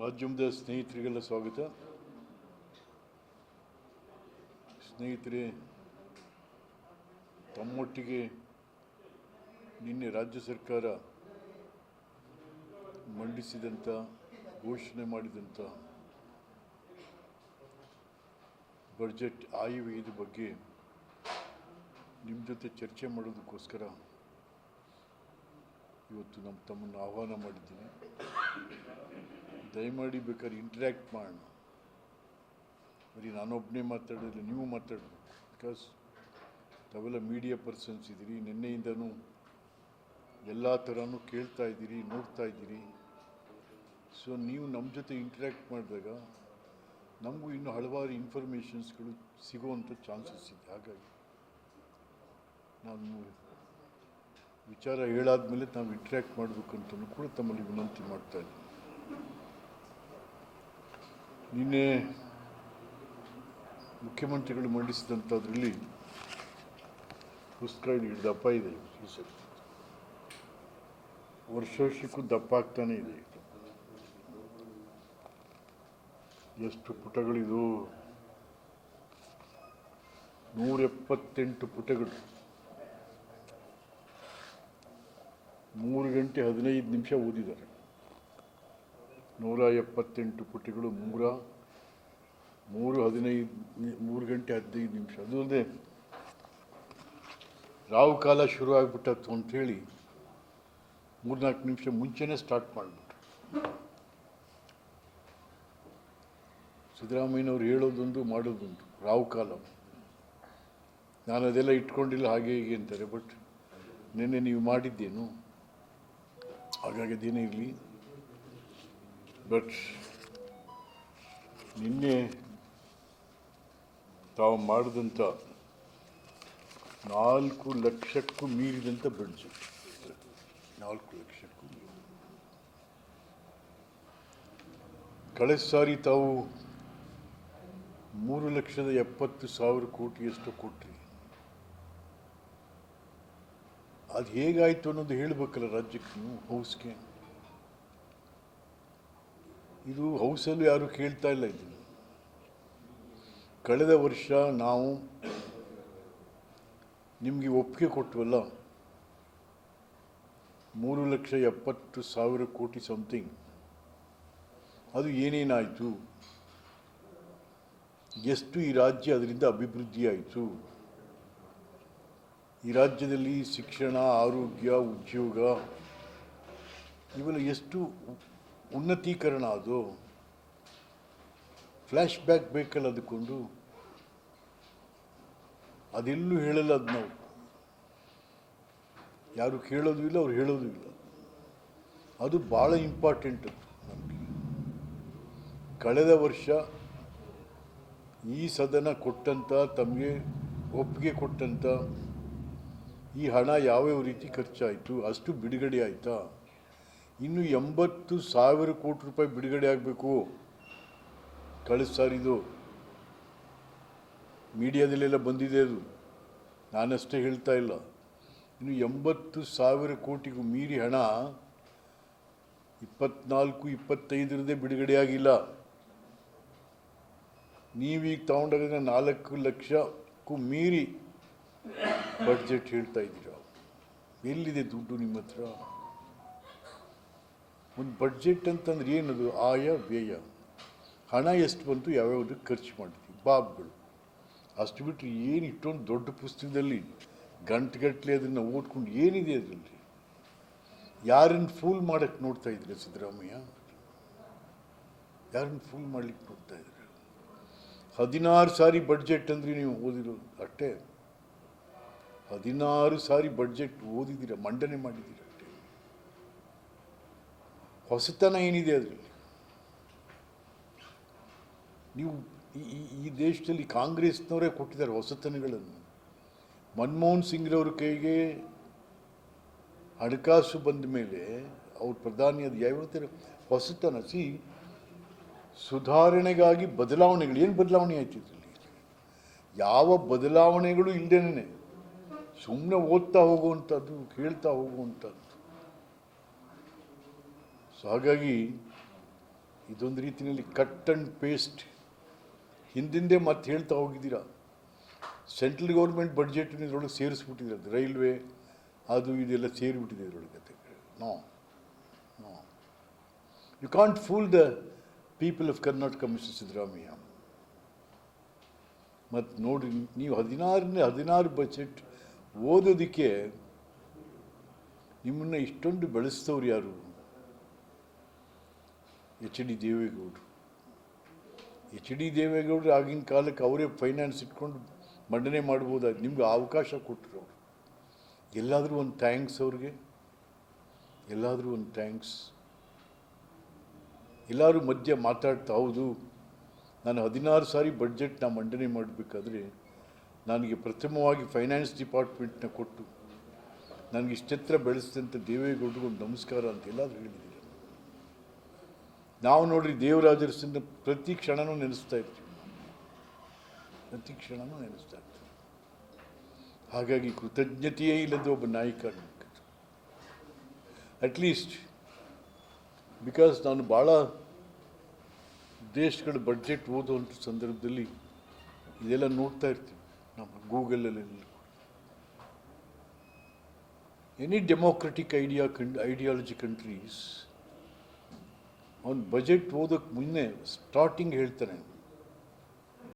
ಮಾಧ್ಯಮದ ಸ್ನೇಹಿತರಿಗೆಲ್ಲ ಸ್ವಾಗತ. ಸ್ನೇಹಿತರೆ, ತಮ್ಮೊಟ್ಟಿಗೆ ನಿನ್ನೆ ರಾಜ್ಯ ಸರ್ಕಾರ ಮಂಡಿಸಿದಂಥ ಘೋಷಣೆ ಮಾಡಿದಂಥ ಬಜೆಟ್ ಆಯವ್ಯಯದ ಬಗ್ಗೆ ನಿಮ್ಮ ಜೊತೆ ಚರ್ಚೆ ಮಾಡೋದಕ್ಕೋಸ್ಕರ ಇವತ್ತು ತಮ್ಮನ್ನು ಆಹ್ವಾನ ಮಾಡಿದ್ದೀನಿ. ದಯಮಾಡಿ ಬೇಕಾದ್ರೆ ಇಂಟ್ರ್ಯಾಕ್ಟ್ ಮಾಡೋಣ. ಬರೀ ನಾನೊಬ್ಬನೇ ಮಾತಾಡೋದಿಲ್ಲ, ನೀವು ಮಾತಾಡಬೇಕು. ಬಿಕಾಸ್ ತಾವೆಲ್ಲ ಮೀಡಿಯಾ ಪರ್ಸನ್ಸ್ ಇದ್ದೀರಿ, ನಿನ್ನೆಯಿಂದನೂ ಎಲ್ಲ ಥರನೂ ಕೇಳ್ತಾ ಇದ್ದೀರಿ, ನೋಡ್ತಾ ಇದ್ದೀರಿ. ಸೊ ನೀವು ನಮ್ಮ ಜೊತೆ ಇಂಟ್ರ್ಯಾಕ್ಟ್ ಮಾಡಿದಾಗ ನಮಗೂ ಇನ್ನೂ ಹಲವಾರು ಇನ್ಫಾರ್ಮೇಷನ್ಸ್ಗಳು ಸಿಗುವಂಥ ಚಾನ್ಸಸ್ ಇದೆ. ಹಾಗಾಗಿ ನಾನು ವಿಚಾರ ಹೇಳಾದ್ಮೇಲೆ ನಾವು ಇಂಟ್ರ್ಯಾಕ್ಟ್ ಮಾಡಬೇಕಂತಲೂ ಕೂಡ ತಮ್ಮಲ್ಲಿ ವಿನಂತಿ ಮಾಡ್ತಾ ಇದ್ದೀನಿ. ನಿನ್ನೆ ಮುಖ್ಯಮಂತ್ರಿಗಳು ಮಂಡಿಸಿದಂಥದ್ರಲ್ಲಿ ಪುಸ್ತಕ ಇದು ದಪ್ಪ ಇದೆ. ಈ ಸರಿ ವರ್ಷಕ್ಕೂ ದಪ್ಪ ಆಗ್ತಾನೆ ಇದೆ. ಎಷ್ಟು ಪುಟಗಳಿದು? 178 ಪುಟಗಳು. 3 ಗಂಟೆ 15 ನಿಮಿಷ ಓದಿದ್ದಾರೆ. 178 ಪುಟಗಳು, 3 ಗಂಟೆ 15 ನಿಮಿಷ. ಅದು ಅಲ್ಲದೆ ರಾವು ಕಾಲ ಶುರು ಆಗಿಬಿಟ್ಟತ್ತು ಅಂಥೇಳಿ 3-4 ನಿಮಿಷ ಮುಂಚೆನೇ ಸ್ಟಾರ್ಟ್ ಮಾಡಿಬಿಟ್ರು. ಸಿದ್ದರಾಮಯ್ಯನವ್ರು ಹೇಳೋದೊಂದು ಮಾಡೋದೊಂದು, ರಾವು ಕಾಲ. ನಾನು ಅದೆಲ್ಲ ಇಟ್ಕೊಂಡಿಲ್ಲ ಹಾಗೆ ಹೀಗೆ ಅಂತಾರೆ. ಬಟ್ ನಿನ್ನೆ ನೀವು ಮಾಡಿದ್ದೇನು, ಹಾಗಾಗಿ ಅದೇನೇ ಇರಲಿ. ಬಟ್ ನಿನ್ನೆ ತಾವು ಮಾಡಿದಂಥ 4 ಲಕ್ಷಕ್ಕೂ ಮೀರಿದಂಥ ಬಡ್ಜೆಟ್. 4 ಲಕ್ಷಕ್ಕೂ ಮೀರಿ. ಕಳೆದ ಸಾರಿ ತಾವು 3,70,000 ಕೋಟಿಯಷ್ಟು ಕೊಟ್ರಿ. ಅದು ಹೇಗಾಯಿತು ಅನ್ನೋದು ಹೇಳಬೇಕಲ್ಲ ರಾಜ್ಯಕ್ಕೆ, ನೀವು ಹೌಸ್ಗೆ. ಇದು ಹೌಸಲ್ಲೂ ಯಾರೂ ಕೇಳ್ತಾ ಇಲ್ಲ. ಇದನ್ನು ಕಳೆದ ವರ್ಷ ನಾವು ನಿಮಗೆ ಒಪ್ಪಿಗೆ ಕೊಟ್ಟವಲ್ಲ, 3,70,000 ಕೋಟಿ ಸಮಥಿಂಗ್. ಅದು ಏನೇನಾಯಿತು, ಎಷ್ಟು ಈ ರಾಜ್ಯ ಅದರಿಂದ ಅಭಿವೃದ್ಧಿ ಆಯಿತು, ಈ ರಾಜ್ಯದಲ್ಲಿ ಶಿಕ್ಷಣ, ಆರೋಗ್ಯ, ಉದ್ಯೋಗ ಇವೆಲ್ಲ ಎಷ್ಟು ಉನ್ನತೀಕರಣ. ಅದು ಫ್ಲ್ಯಾಶ್ ಬ್ಯಾಕ್ ಬೇಕಲ್ಲ ಅದಕ್ಕೊಂದು. ಅದೆಲ್ಲೂ ಹೇಳಲ್ಲ. ಅದು ನಾವು ಯಾರು ಕೇಳೋದು ಇಲ್ಲ, ಅವ್ರು ಹೇಳೋದು ಇಲ್ಲ. ಅದು ಭಾಳ ಇಂಪಾರ್ಟೆಂಟ್. ಅದು ನಮಗೆ ಕಳೆದ ವರ್ಷ ಈ ಸದನ ಕೊಟ್ಟಂಥ, ತಮಗೆ ಒಪ್ಪಿಗೆ ಕೊಟ್ಟಂಥ ಈ ಹಣ ಯಾವ್ಯಾವ ರೀತಿ ಖರ್ಚಾಯಿತು, ಅಷ್ಟು ಬಿಡುಗಡೆ ಆಯಿತಾ? ಇನ್ನು 80,000 ಕೋಟಿ ರೂಪಾಯಿ ಬಿಡುಗಡೆ ಆಗಬೇಕು. ಕಳೆದ ಸಾರಿದು ಮೀಡಿಯಾದಲ್ಲೆಲ್ಲ ಬಂದಿದೆ. ಅದು ನಾನಷ್ಟೇ ಹೇಳ್ತಾ ಇಲ್ಲ. ಇನ್ನು 80,000 ಕೋಟಿಗೂ ಮೀರಿ ಹಣ 24-25 ಬಿಡುಗಡೆ ಆಗಿಲ್ಲ. ನೀವೀಗ ತಗೊಂಡಾಗ 4 ಲಕ್ಷಕ್ಕೂ ಮೀರಿ ಬಡ್ಜೆಟ್ ಹೇಳ್ತಾ ಇದ್ದೀರಾ. ಎಲ್ಲಿದೆ ದುಡ್ಡು ನಿಮ್ಮ ಹತ್ರ? ಒಂದು ಬಡ್ಜೆಟ್ ಅಂತಂದ್ರೆ ಏನದು? ಆಯ ವ್ಯಯ, ಹಣ ಎಷ್ಟು ಬಂತು, ಯಾವ್ಯಾವುದಕ್ಕೆ ಖರ್ಚು ಮಾಡಿದ್ವಿ, ಬಾಬ್ಗಳು. ಅಷ್ಟು ಬಿಟ್ಟರೆ ಏನು ಇಷ್ಟೊಂದು ದೊಡ್ಡ ಪುಸ್ತಕದಲ್ಲಿ ಗಂಟೆಗಟ್ಟಲೆ ಅದನ್ನು ಓದ್ಕೊಂಡು ಏನಿದೆ ಅದರಲ್ಲಿ? ಯಾರನ್ನು ಫೂಲ್ ಮಾಡೋಕ್ಕೆ ನೋಡ್ತಾ ಇದ್ರೆ ಸಿದ್ದರಾಮಯ್ಯ? ಯಾರನ್ನು ಫೂಲ್ ಮಾಡಲಿಕ್ಕೆ ನೋಡ್ತಾ ಇದ್ರೆ? 16 ಸಾರಿ ಬಡ್ಜೆಟ್ ಅಂದರೆ ನೀವು ಓದಿರೋದು ಅಷ್ಟೇ. 16 ಸಾರಿ ಬಡ್ಜೆಟ್ ಓದಿದ್ದೀರ, ಮಂಡನೆ ಮಾಡಿದ್ದೀರ ಅಷ್ಟೇ. ಹೊಸತನ ಏನಿದೆ ಅದರಲ್ಲಿ? ನೀವು ಈ ದೇಶದಲ್ಲಿ ಕಾಂಗ್ರೆಸ್ನವರೇ ಕೊಟ್ಟಿದ್ದಾರೆ ಹೊಸತನಗಳನ್ನು. ಮನಮೋಹನ್ ಸಿಂಗ್ರವ್ರ ಕೈಗೆ ಹಣಕಾಸು ಬಂದ ಮೇಲೆ ಅವ್ರು ಪ್ರಧಾನಿ ಅದು ಯಾವತ್ತರ ಹೊಸತನ. ಸುಧಾರಣೆಗಾಗಿ ಬದಲಾವಣೆಗಳು. ಏನು ಬದಲಾವಣೆ ಆಯ್ತು ಇದರಲ್ಲಿ? ಯಾವ ಬದಲಾವಣೆಗಳು ಇಲ್ಲದೇನೆ ಸುಮ್ಮನೆ ಓದ್ತಾ ಹೋಗುವಂಥದ್ದು, ಕೇಳ್ತಾ ಹೋಗುವಂಥದ್ದು. ಸೊ ಹಾಗಾಗಿ ಇದೊಂದು ರೀತಿಯಲ್ಲಿ ಕಟ್ ಆ್ಯಂಡ್ ಪೇಸ್ಟ್ ಹಿಂದಿಂದೆ ಮತ್ತೆ ಹೇಳ್ತಾ ಹೋಗಿದ್ದೀರಾ. ಸೆಂಟ್ರಲ್ ಗೌರ್ಮೆಂಟ್ ಬಡ್ಜೆಟ್ ಇದರೊಳಗೆ ಸೇರಿಸ್ಬಿಟ್ಟಿದ್ದಾರೆ, ರೈಲ್ವೆ ಅದು ಇದೆಲ್ಲ ಸೇರಿಬಿಟ್ಟಿದೆ ಇದರೊಳಗೆ. No no, you can't fool the people of Karnataka, mister Siddaramaiah. ಮತ್ತು ನೋಡಿರಿ, ನೀವು 16 ಬಜೆಟ್ ಓದೋದಕ್ಕೆ ನಿಮ್ಮನ್ನು ಇಷ್ಟೊಂದು ಬೆಳೆಸ್ತವ್ರು ಯಾರು? ಎಚ್ ಡಿ ದೇವೇಗೌಡರು ಆಗಿನ ಕಾಲಕ್ಕೆ ಅವರೇ ಫೈನಾನ್ಸ್ ಇಟ್ಕೊಂಡು ಮಂಡನೆ ಮಾಡ್ಬೋದಾಯ್ತು. ನಿಮ್ಗೆ ಅವಕಾಶ ಕೊಟ್ಟರು ಅವರು. ಎಲ್ಲಾದರೂ ಒಂದು ಥ್ಯಾಂಕ್ಸ್ ಅವ್ರಿಗೆ, ಎಲ್ಲಾದರೂ ಒಂದು ಥ್ಯಾಂಕ್ಸ್. ಎಲ್ಲರೂ ಮಧ್ಯ ಮಾತಾಡ್ತಾ, ಹೌದು ನಾನು 16 ಸಾರಿ ಬಡ್ಜೆಟ್ನ ಮಂಡನೆ ಮಾಡಬೇಕಾದ್ರೆ ನನಗೆ ಪ್ರಥಮವಾಗಿ ಫೈನಾನ್ಸ್ ಡಿಪಾರ್ಟ್ಮೆಂಟ್ನ ಕೊಟ್ಟು ನನಗೆ ಇಷ್ಟೆತ್ರ ಬೆಳೆಸಿದಂಥ ದೇವೇಗೌಡರಿಗೆ ಒಂದು ನಮಸ್ಕಾರ ಅಂತ ಎಲ್ಲಾದರೂ ಹೇಳಿದ್ದೀರಿ. ನಾವು ನೋಡ್ರಿ ದೇವರಾಜರಸನ್ನ ಪ್ರತಿ ಕ್ಷಣನೂ ನೆನೆಸ್ತಾ ಇರ್ತೀವಿ, ಪ್ರತಿ ಕ್ಷಣನೂ ನೆನೆಸ್ತಾ ಇರ್ತೀವಿ. ಹಾಗಾಗಿ ಕೃತಜ್ಞತೆಯೇ ಇಲ್ಲದ ಒಬ್ಬ ನಾಯಕ ಅಟ್ಲೀಸ್ಟ್, ಬಿಕಾಸ್ ನಾನು ಭಾಳ ದೇಶಗಳ ಬಡ್ಜೆಟ್ ಓದುವಂಥ ಸಂದರ್ಭದಲ್ಲಿ ಇದೆಲ್ಲ ನೋಡ್ತಾ ಇರ್ತೀವಿ ನಮ್ಮ ಗೂಗಲಲ್ಲೆಲ್ಲ. ಎನಿ ಡೆಮೋಕ್ರೆಟಿಕ್ ಐಡಿಯಾಲಜಿ ಕಂಟ್ರೀಸ್ ಅವನು ಬಜೆಟ್ ಓದೋಕ್ಕೆ ಮುನ್ನೆ ಸ್ಟಾರ್ಟಿಂಗ್ ಹೇಳ್ತಾನೆ,